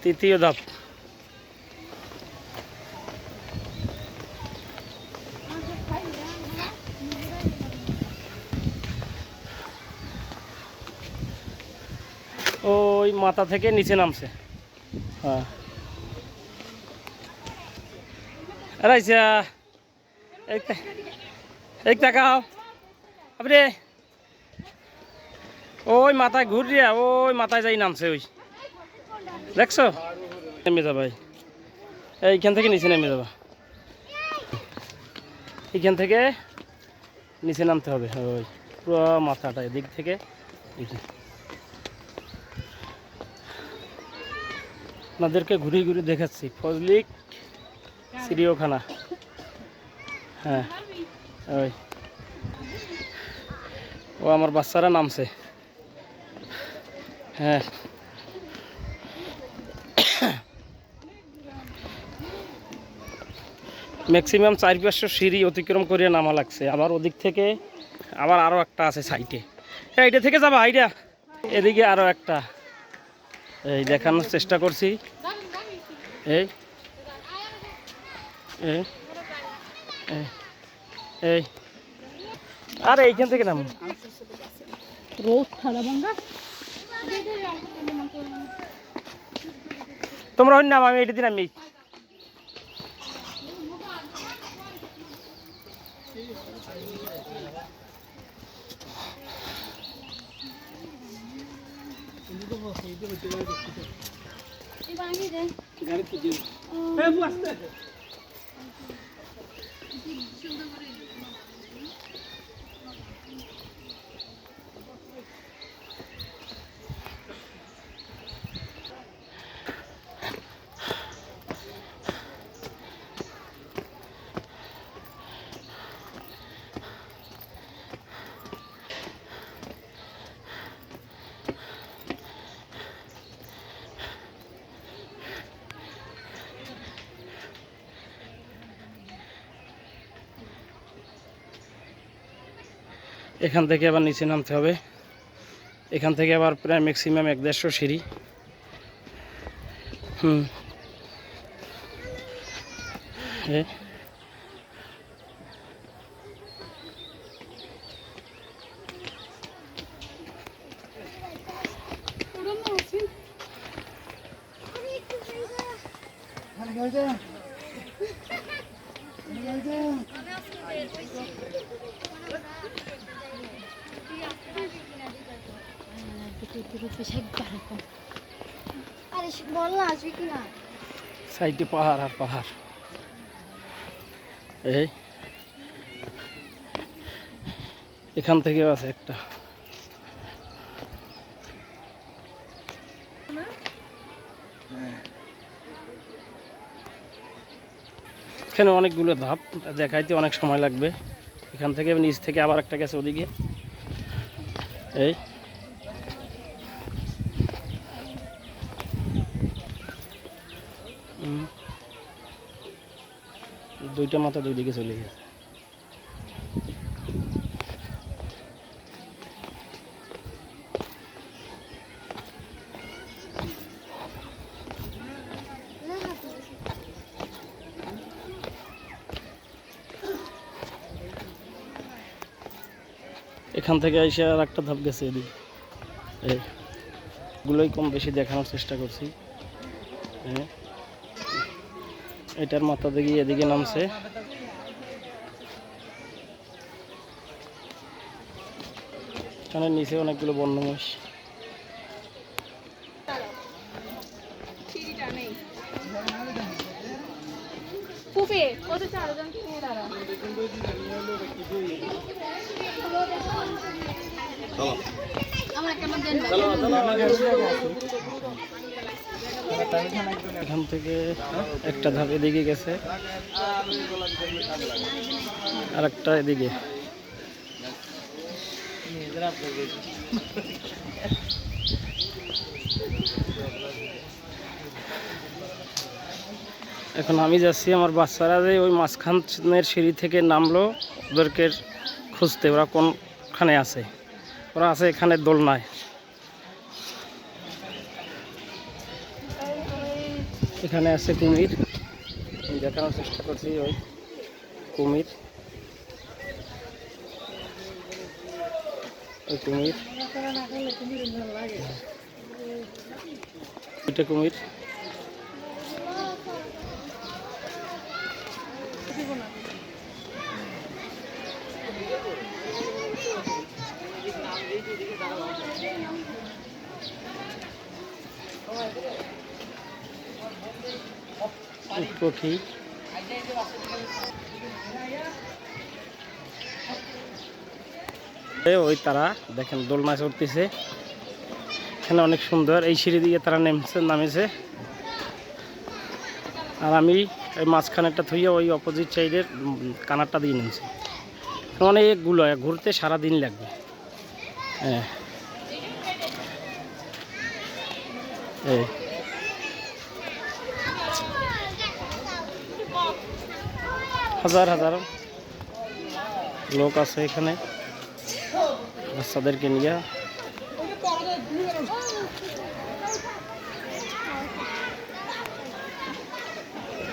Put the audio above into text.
তৃতীয় ধাপ। ওই মাথা থেকে নিচে নামছে। হ্যাঁ রাইসা এক টাকাও আপনি ওই মাথায় ঘুরিয়া ওই মাথায় যাই নামছে। ওই দেখছো, নেমে যাবা এইখান থেকে নিচে নেমে যাবা, এইখান থেকে নিচে নামতে হবে। ওই পুরো মাথাটা এদিক থেকে আপনাদেরকে ঘুরে ঘুরে দেখাচ্ছি ফজলিক চিড়িয়াখানা। হ্যাঁ ওই ও আমার বাচ্চারা নামছে। হ্যাঁ ম্যাক্সিমাম 4-500 সিঁড়ি অতিক্রম করে নামা লাগছে। আবার ওদিক থেকে আবার আরও একটা আছে সাইডে, এইটা থেকে যাবা আইডিয়া। এদিকে আরও একটা এই দেখানোর চেষ্টা করছি। এই এই এই আরে এইখান থেকে নাম তোমরা নাম, আমি এইটা দিন আমি এখান থেকে আবার নিচে নামতে হবে। এখান থেকে আবার প্রায় ম্যাক্সিমাম 1-150 সিঁড়ি। সাইডে পাহাড় আর পাহাড়। এই এখান থেকেও আছে একটা। এখানে অনেকগুলো ধাপ, দেখাইতে অনেক সময় লাগবে। এখান থেকে নিচ থেকে আবার একটা গেছে ওদিকে। এই দুইটা মাথা দুই দিকে চলে গেছে। এখান থেকে এসে আর একটা ধাপ গেছে এদিকে। এগুলোই কম বেশি দেখানোর চেষ্টা করছি। এটার মাথা দিয়ে এদিকে নামছে। এখানে নিচে অনেকগুলো বন্যমহিষ। এখান থেকে একটা ধাপ এদিকে গেছে, আর একটা এদিকে। এখন আমি যাচ্ছি, আমার বাচ্চারা যে ওই মাঝখানের সিঁড়ি থেকে নামলো, ওদেরকে খুঁজতে। ওরা কোনখানে আছে? ওরা আছে এখানে দোলনায়। এখানে আছে কুমির, আমি দেখানোর চেষ্টা করছি। ওই কুমির, ওই কুমির, এটা কুমির। পক্ষী, ওই তারা দেখেন দোলনা চড়তেছে, এখানে অনেক সুন্দর। এই সিঁড়ি দিয়ে তারা নামেছে। আর আমি এই মাঝখানেরটা থুইয়া ওই অপোজিট সাইডের কানারটা দিয়ে নেমেছি। অনেকগুলো, ঘুরতে সারা দিন লাগবে। হ্যাঁ, হাজার হাজার লোক আছে এখানে বাচ্চাদেরকে নিয়ে।